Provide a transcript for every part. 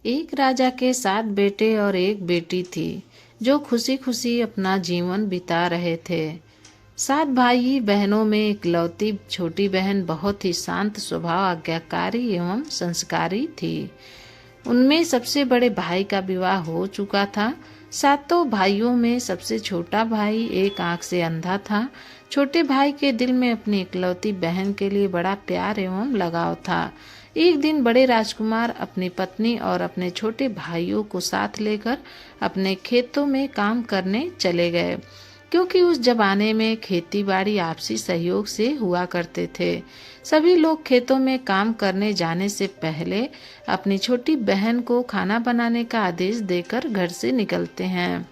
एक राजा के 7 बेटे और एक बेटी थी जो खुशी खुशी अपना जीवन बिता रहे थे। 7 भाई बहनों में इकलौती छोटी बहन बहुत ही शांत स्वभाव, आज्ञाकारी एवं संस्कारी थी। उनमें सबसे बड़े भाई का विवाह हो चुका था। सातों भाइयों में सबसे छोटा भाई एक आंख से अंधा था। छोटे भाई के दिल में अपनी इकलौती बहन के लिए बड़ा प्यार एवं लगाव था। एक दिन बड़े राजकुमार अपनी पत्नी और अपने छोटे भाइयों को साथ लेकर अपने खेतों में काम करने चले गए, क्योंकि उस जमाने में खेती बाड़ी आपसी सहयोग से हुआ करते थे। सभी लोग खेतों में काम करने जाने से पहले अपनी छोटी बहन को खाना बनाने का आदेश देकर घर से निकलते हैं।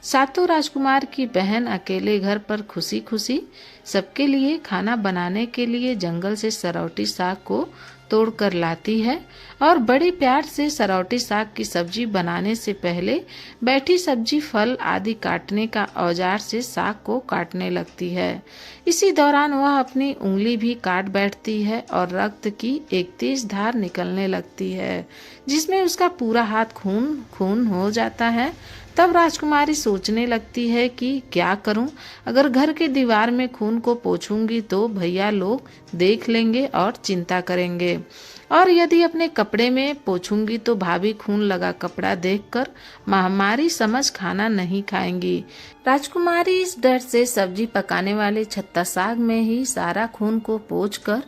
सातों राजकुमार की बहन अकेले घर पर खुशी खुशी सबके लिए खाना बनाने के लिए जंगल से सरौटी साग को तोड़कर लाती है और बड़े प्यार से सरौटी साग की सब्जी बनाने से पहले बैठी सब्जी फल आदि काटने का औजार से साग को काटने लगती है। इसी दौरान वह अपनी उंगली भी काट बैठती है और रक्त की एक तेज धार निकलने लगती है, जिसमें उसका पूरा हाथ खून खून हो जाता है। तब राजकुमारी सोचने लगती है कि क्या करूं? अगर घर के दीवार में खून को पोंछूंगी तो भैया लोग देख लेंगे और चिंता करेंगे, और यदि अपने कपड़े में पोंछूंगी तो भाभी खून लगा कपड़ा देखकर महामारी समझ खाना नहीं खाएंगी। राजकुमारी इस डर से सब्जी पकाने वाले छत्ता साग में ही सारा खून को पोंछकर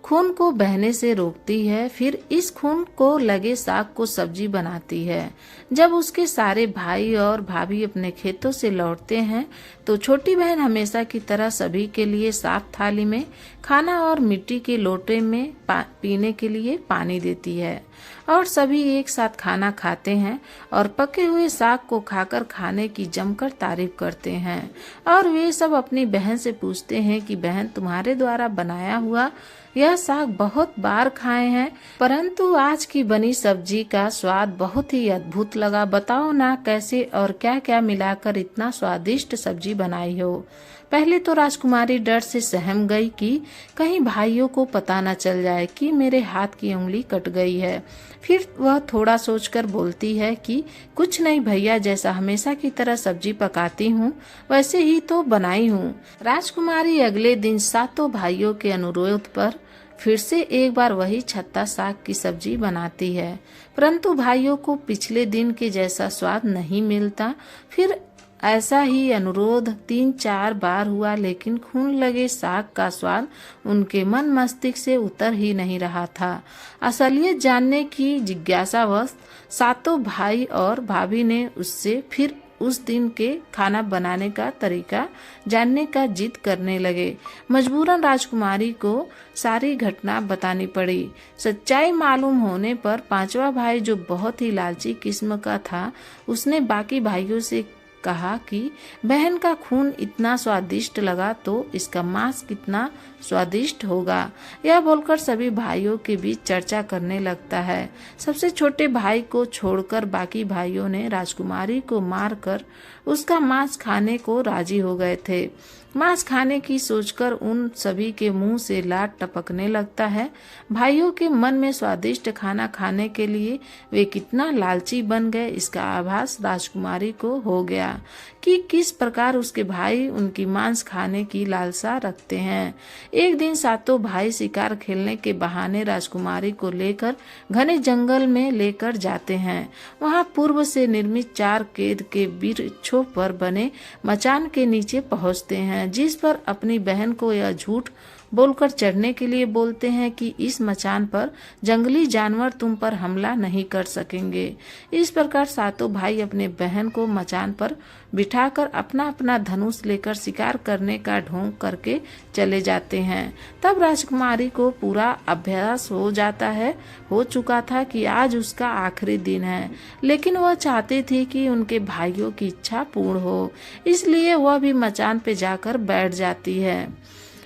खून को बहने से रोकती है। फिर इस खून को लगे साग को सब्जी बनाती है। जब उसके सारे भाई और भाभी अपने खेतों से लौटते हैं तो छोटी बहन हमेशा की तरह सभी के लिए साफ थाली में खाना और मिट्टी के लोटे में पीने के लिए पानी देती है, और सभी एक साथ खाना खाते हैं और पके हुए साग को खाकर खाने की जमकर तारीफ करते हैं। और वे सब अपनी बहन से पूछते हैं कि बहन, तुम्हारे द्वारा बनाया हुआ यह साग बहुत बार खाए हैं, परंतु आज की बनी सब्जी का स्वाद बहुत ही अद्भुत लगा। बताओ ना कैसे और क्या क्या मिलाकर इतना स्वादिष्ट सब्जी बनाई हो। पहले तो राजकुमारी डर से सहम गई कि कहीं भाइयों को पता न चल जाए कि मेरे हाथ की उंगली कट गई है। फिर वह थोड़ा सोचकर बोलती है कि कुछ नहीं भैया, जैसा हमेशा की तरह सब्जी पकाती हूँ वैसे ही तो बनाई हूँ। राजकुमारी अगले दिन सातों भाइयों के अनुरोध पर फिर से एक बार वही छत्ता साग की सब्जी बनाती है, परंतु भाइयों को पिछले दिन के जैसा स्वाद नहीं मिलता। फिर ऐसा ही अनुरोध 3-4 बार हुआ, लेकिन खून लगे साग का स्वाद उनके मन मस्तिष्क से उतर ही नहीं रहा था। असलियत जानने की जिज्ञासावश सातों भाई और भाभी ने उससे फिर उस दिन के खाना बनाने का तरीका जानने का जिद करने लगे। मजबूरन राजकुमारी को सारी घटना बतानी पड़ी। सच्चाई मालूम होने पर पांचवा भाई, जो बहुत ही लालची किस्म का था, उसने बाकी भाइयों से कहा कि बहन का खून इतना स्वादिष्ट लगा तो इसका मांस कितना स्वादिष्ट होगा। यह बोलकर सभी भाइयों के बीच चर्चा करने लगता है। सबसे छोटे भाई को छोड़कर बाकी भाइयों ने राजकुमारी को मारकर उसका मांस खाने को राजी हो गए थे। मांस खाने की सोचकर उन सभी के मुंह से लार टपकने लगता है। भाइयों के मन में स्वादिष्ट खाना खाने के लिए वे कितना लालची बन गए, इसका आभास राजकुमारी को हो गया कि किस प्रकार उसके भाई उनकी मांस खाने की लालसा रखते हैं। एक दिन सातों भाई शिकार खेलने के बहाने राजकुमारी को लेकर घने जंगल में लेकर जाते हैं। वहां पूर्व से निर्मित 4 केद के वृक्षों पर बने मचान के नीचे पहुंचते हैं, जिस पर अपनी बहन को यह झूठ बोलकर चढ़ने के लिए बोलते हैं कि इस मचान पर जंगली जानवर तुम पर हमला नहीं कर सकेंगे। इस प्रकार सातों भाई अपने बहन को मचान पर बिठाकर अपना अपना धनुष लेकर शिकार करने का ढोंग करके चले जाते हैं। तब राजकुमारी को पूरा अभ्यास हो चुका था कि आज उसका आखिरी दिन है, लेकिन वह चाहती थी कि उनके भाइयों की इच्छा पूर्ण हो, इसलिए वह भी मचान पे जाकर बैठ जाती है।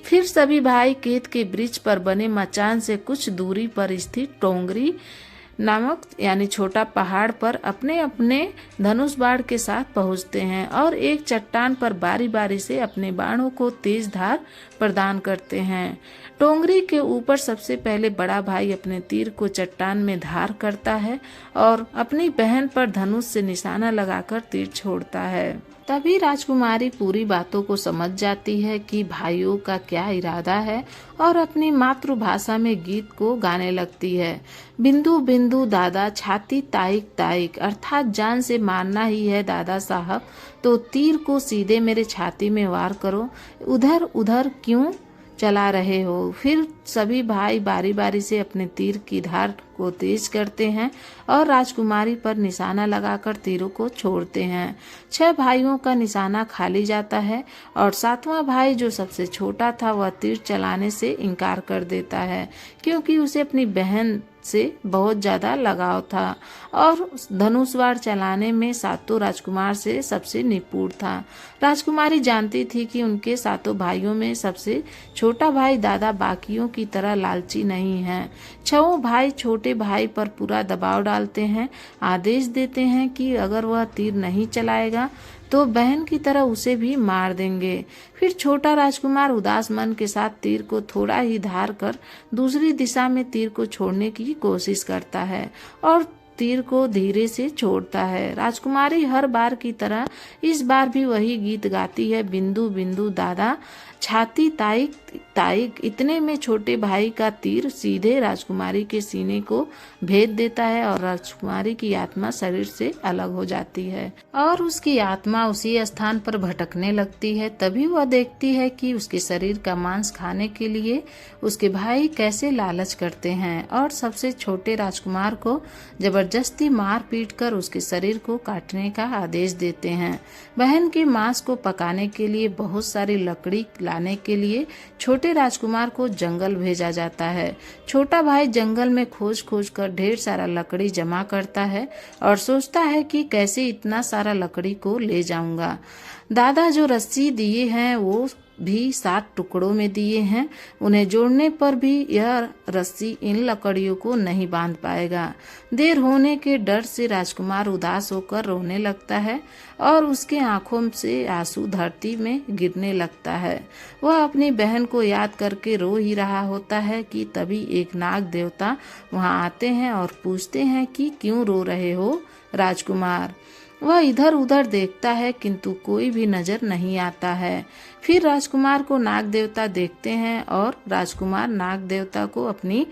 फिर सभी भाई केत के वृक्ष पर बने मचान से कुछ दूरी पर स्थित टोंगरी नामक यानी छोटा पहाड़ पर अपने अपने धनुष बाण के साथ पहुंचते हैं और एक चट्टान पर बारी बारी से अपने बाणों को तेज धार प्रदान करते हैं। टोंगरी के ऊपर सबसे पहले बड़ा भाई अपने तीर को चट्टान में धार करता है और अपनी बहन पर धनुष से निशाना लगाकर तीर छोड़ता है। तभी राजकुमारी पूरी बातों को समझ जाती है कि भाइयों का क्या इरादा है और अपनी मातृभाषा में गीत को गाने लगती है। बिंदु बिंदु दादा छाती ताइक ताइक, अर्थात जान से मारना ही है दादा साहब तो तीर को सीधे मेरे छाती में वार करो, उधर उधर क्यों चला रहे हो। फिर सभी भाई बारी बारी से अपने तीर की धार को तेज करते हैं और राजकुमारी पर निशाना लगाकर तीरों को छोड़ते हैं। 6 भाइयों का निशाना खाली जाता है और 7वां भाई जो सबसे छोटा था वह तीर चलाने से इनकार कर देता है, क्योंकि उसे अपनी बहन से बहुत ज्यादा लगाव था और धनुष चलाने में सातों राजकुमार से सबसे निपुण था। राजकुमारी जानती थी कि उनके सातों भाइयों में सबसे छोटा भाई दादा बाकियों की तरह लालची नहीं है। 6 भाई छोटे भाई पर पूरा दबाव डालते हैं, आदेश देते हैं कि अगर वह तीर नहीं चलाएगा तो बहन की तरह उसे भी मार देंगे। फिर छोटा राजकुमार उदास मन के साथ तीर को थोड़ा ही धार कर दूसरी दिशा में तीर को छोड़ने की कोशिश करता है और तीर को धीरे से छोड़ता है। राजकुमारी हर बार की तरह इस बार भी वही गीत गाती है, बिंदु बिंदु दादा छाती ताइक ताइक। इतने में छोटे भाई का तीर सीधे राजकुमारी के सीने को भेद देता है और राजकुमारी की आत्मा शरीर से अलग हो जाती है और उसकी आत्मा उसी स्थान पर भटकने लगती है। तभी वह देखती है कि उसके शरीर का मांस खाने के लिए उसके भाई कैसे लालच करते हैं और सबसे छोटे राजकुमार को जबरदस्ती मार पीट कर उसके शरीर को काटने का आदेश देते हैं। बहन के मांस को पकाने के लिए बहुत सारी लकड़ी लाने के लिए छोटे राजकुमार को जंगल भेजा जाता है। छोटा भाई जंगल में खोज खोज कर ढेर सारा लकड़ी जमा करता है और सोचता है कि कैसे इतना सारा लकड़ी को ले जाऊंगा। दादा जो रस्सी दिए हैं वो भी 7 टुकड़ों में दिए हैं, उन्हें जोड़ने पर भी यह रस्सी इन लकड़ियों को नहीं बांध पाएगा। देर होने के डर से राजकुमार उदास होकर रोने लगता है और उसके आंखों से आंसू धरती में गिरने लगता है। वह अपनी बहन को याद करके रो ही रहा होता है कि तभी एक नाग देवता वहां आते हैं और पूछते हैं कि क्यों रो रहे हो राजकुमार। वह इधर उधर देखता है किंतु कोई भी नजर नहीं आता है। फिर राजकुमार को नाग देवता देखते हैं और राजकुमार नाग देवता को अपनी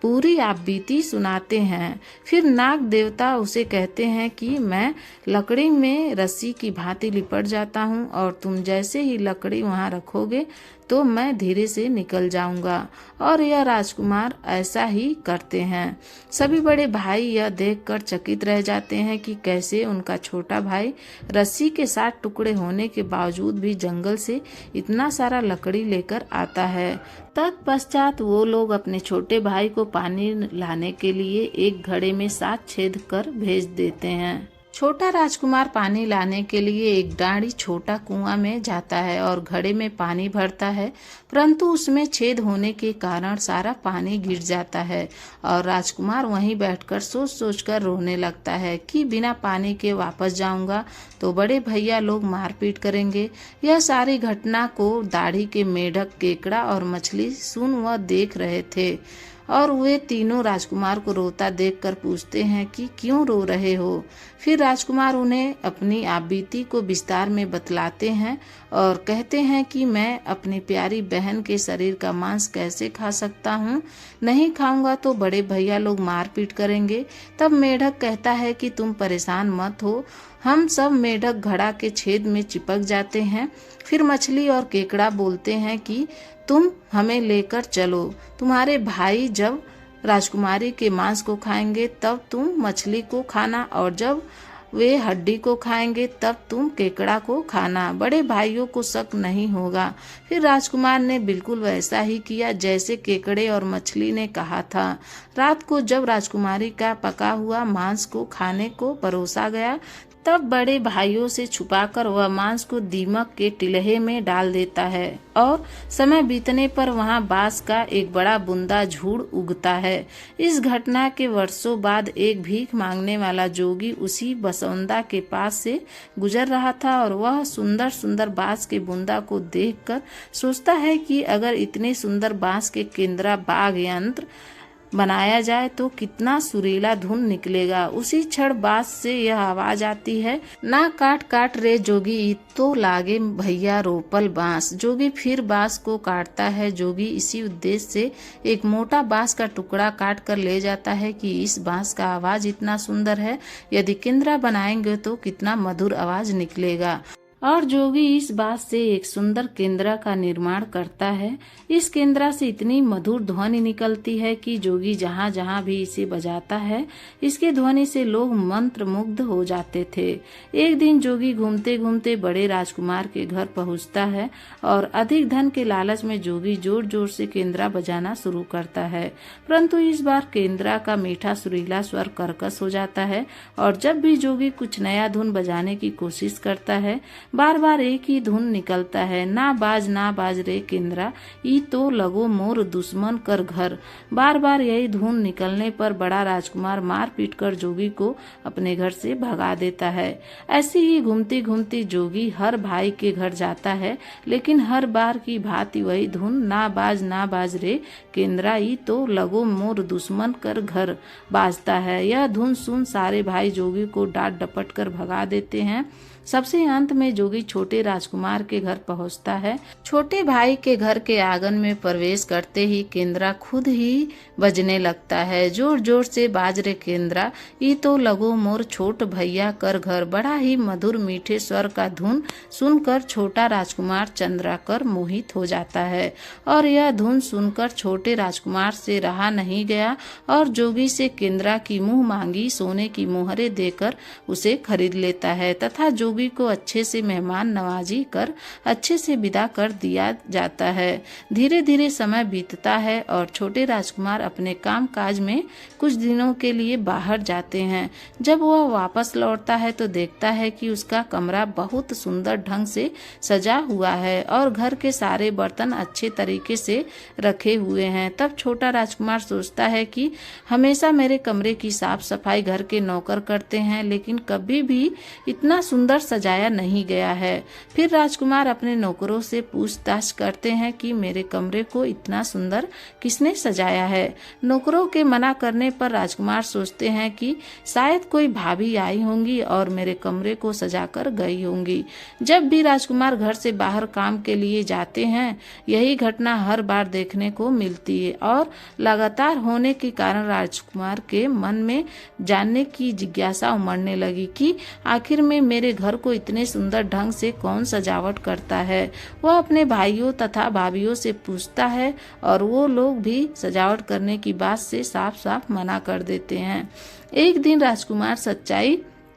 पूरी आप बीती सुनाते हैं। फिर नाग देवता उसे कहते हैं कि मैं लकड़ी में रस्सी की भांति लिपट जाता हूँ और तुम जैसे ही लकड़ी वहाँ रखोगे तो मैं धीरे से निकल जाऊंगा। और यह राजकुमार ऐसा ही करते हैं। सभी बड़े भाई यह देखकर चकित रह जाते हैं कि कैसे उनका छोटा भाई रस्सी के 7 टुकड़े होने के बावजूद भी जंगल से इतना सारा लकड़ी लेकर आता है। तत्पश्चात वो लोग अपने छोटे भाई को पानी लाने के लिए एक घड़े में 7 छेद कर भेज देते हैं। छोटा राजकुमार पानी लाने के लिए एक डाढ़ी छोटा कुआं में जाता है और घड़े में पानी भरता है, परंतु उसमें छेद होने के कारण सारा पानी गिर जाता है और राजकुमार वहीं बैठकर सोच सोच कर रोने लगता है कि बिना पानी के वापस जाऊंगा तो बड़े भैया लोग मारपीट करेंगे। यह सारी घटना को दाढ़ी के मेढक, केकड़ा और मछली सुन व देख रहे थे और वे तीनों राजकुमार को रोता देखकर पूछते हैं कि क्यों रो रहे हो। फिर राजकुमार उन्हें अपनी आपबीती को विस्तार में बतलाते हैं और कहते हैं कि मैं अपनी प्यारी बहन के शरीर का मांस कैसे खा सकता हूँ, नहीं खाऊंगा तो बड़े भैया लोग मारपीट करेंगे। तब मेढक कहता है कि तुम परेशान मत हो, हम सब मेढक घड़ा के छेद में चिपक जाते हैं। फिर मछली और केकड़ा बोलते हैं कि तुम हमें लेकर चलो, तुम्हारे भाई जब राजकुमारी के मांस को खाएंगे तब तुम मछली को खाना और जब वे हड्डी को खाएंगे तब तुम केकड़ा को खाना, बड़े भाइयों को शक नहीं होगा। फिर राजकुमार ने बिल्कुल वैसा ही किया जैसे केकड़े और मछली ने कहा था। रात को जब राजकुमारी का पका हुआ मांस को खाने को परोसा गया तब बड़े भाइयों से छुपाकर वह मांस को दीमक के टिलहे में डाल देता है और समय बीतने पर वहां बांस का एक बड़ा बुंदा झूड़ उगता है। इस घटना के वर्षों बाद एक भीख मांगने वाला जोगी उसी बसवंदा के पास से गुजर रहा था और वह सुंदर सुंदर बांस के बुंदा को देखकर सोचता है कि अगर इतने सुंदर बांस के केंद्रा बाग यंत्र बनाया जाए तो कितना सुरीला धुन निकलेगा। उसी क्षण बांस से यह आवाज आती है, ना काट काट रे जोगी तो लागे भैया रोपल बांस। जोगी फिर बांस को काटता है। जोगी इसी उद्देश्य से एक मोटा बांस का टुकड़ा काट कर ले जाता है कि इस बांस का आवाज इतना सुंदर है, यदि केंद्रा बनाएंगे तो कितना मधुर आवाज निकलेगा। और जोगी इस बात से एक सुंदर केंद्रा का निर्माण करता है। इस केंद्रा से इतनी मधुर ध्वनि निकलती है कि जोगी जहाँ जहाँ भी इसे बजाता है, इसके ध्वनि से लोग मंत्र मुग्ध हो जाते थे। एक दिन जोगी घूमते घूमते बड़े राजकुमार के घर पहुँचता है और अधिक धन के लालच में जोगी जोर जोर से केंद्रा बजाना शुरू करता है। परंतु इस बार केंद्रा का मीठा सुरीला स्वर कर्कश हो जाता है और जब भी जोगी कुछ नया धुन बजाने की कोशिश करता है, बार बार एक ही धुन निकलता है, ना बाज रे केंद्रा ई तो लगो मोर दुश्मन कर घर। बार बार यही धुन निकलने पर बड़ा राजकुमार मार पीट कर जोगी को अपने घर से भगा देता है। ऐसे ही घूमती घूमती जोगी हर भाई के घर जाता है, लेकिन हर बार की भांति वही धुन ना बाज रे केंद्रा ई तो लगो मोर दुश्मन कर घर बाजता है। यह धुन सुन सारे भाई जोगी को डांट डपट कर भगा देते हैं। सबसे अंत में जोगी छोटे राजकुमार के घर पहुंचता है। छोटे भाई के घर के आंगन में प्रवेश करते ही केंद्रा खुद ही बजने लगता है। जोर जोर से बाज रे केंद्रा ई तो लगो मोर छोट भैया कर घर। बड़ा ही मधुर मीठे स्वर का धुन सुनकर छोटा राजकुमार चंद्राकर मोहित हो जाता है और यह धुन सुनकर छोटे राजकुमार से रहा नहीं गया और जोगी से केंद्रा की मुंह मांगी सोने की मोहरें देकर उसे खरीद लेता है तथा जोगी को अच्छे से मेहमान नवाजी कर अच्छे से विदा कर दिया जाता है। धीरे धीरे समय बीतता है और छोटे राजकुमार अपने काम काज में कुछ दिनों के लिए बाहर जाते हैं। जब वह वापस लौटता है तो देखता है कि उसका कमरा बहुत सुंदर ढंग से सजा हुआ है और घर के सारे बर्तन अच्छे तरीके से रखे हुए हैं। तब छोटा राजकुमार सोचता है कि हमेशा मेरे कमरे की साफ सफाई घर के नौकर करते हैं, लेकिन कभी भी इतना सुंदर सजाया नहीं गया है। फिर राजकुमार अपने नौकरों से पूछताछ करते हैं कि मेरे कमरे को इतना सुंदर किसने सजाया है। नौकरों के मना करने पर राजकुमार सोचते हैं कि शायद कोई भाभी आई होंगी और मेरे कमरे को सजाकर गई होंगी। जब भी राजकुमार घर से बाहर काम के लिए जाते हैं, यही घटना हर बार देखने को मिलती है और लगातार होने के कारण राजकुमार के मन में जानने की जिज्ञासा उमड़ने लगी कि आखिर में मेरे घर को इतने सुंदर ढंग से कौन सजावट करता है। वह अपने भाइयों तथा भाभियों से पूछता है और वो लोग भी सजावट करने की बात से साफ साफ मना कर देते हैं। एक दिन राजकुमार सच्चाई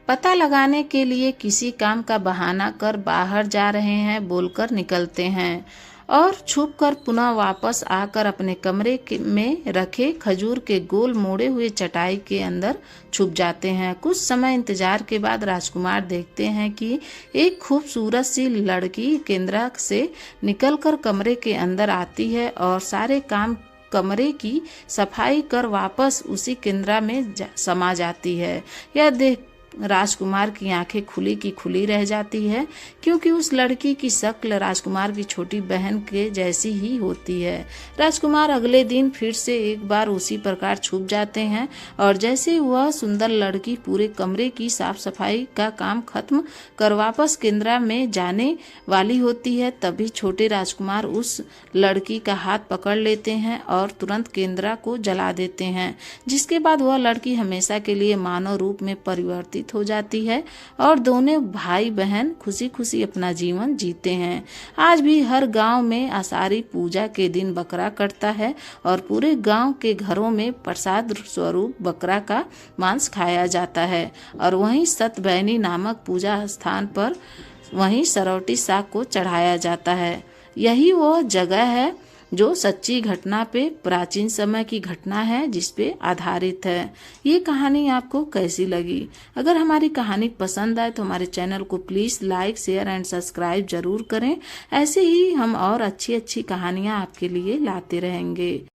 पता लगाने के लिए किसी काम का बहाना कर बाहर जा रहे हैं बोलकर निकलते हैं और छुपकर पुनः वापस आकर अपने कमरे में रखे खजूर के गोल मोड़े हुए चटाई के अंदर छुप जाते हैं। कुछ समय इंतजार के बाद राजकुमार देखते हैं कि एक खूबसूरत सी लड़की केंद्रा से निकलकर कमरे के अंदर आती है और सारे काम कमरे की सफाई कर वापस उसी केंद्रा में समा जाती है। यह देख राजकुमार की आंखें खुली की खुली रह जाती है, क्योंकि उस लड़की की शक्ल राजकुमार की छोटी बहन के जैसी ही होती है। राजकुमार अगले दिन फिर से एक बार उसी प्रकार छुप जाते हैं और जैसे वह सुंदर लड़की पूरे कमरे की साफ सफाई का काम खत्म कर वापस केंद्रा में जाने वाली होती है, तभी छोटे राजकुमार उस लड़की का हाथ पकड़ लेते हैं और तुरंत केंद्रा को जला देते हैं, जिसके बाद वह लड़की हमेशा के लिए मानव रूप में परिवर्तित हो जाती है और दोनों भाई बहन खुशी खुशी अपना जीवन जीते हैं। आज भी हर गांव में आषाढ़ी पूजा के दिन बकरा कटता है और पूरे गांव के घरों में प्रसाद स्वरूप बकरा का मांस खाया जाता है और वहीं सतबैनी नामक पूजा स्थान पर वहीं सरौटी साग को चढ़ाया जाता है। यही वो जगह है जो सच्ची घटना पे प्राचीन समय की घटना है जिस पे आधारित है। ये कहानी आपको कैसी लगी? अगर हमारी कहानी पसंद आए तो हमारे चैनल को please like share and subscribe जरूर करें। ऐसे ही हम और अच्छी अच्छी कहानियाँ आपके लिए लाते रहेंगे।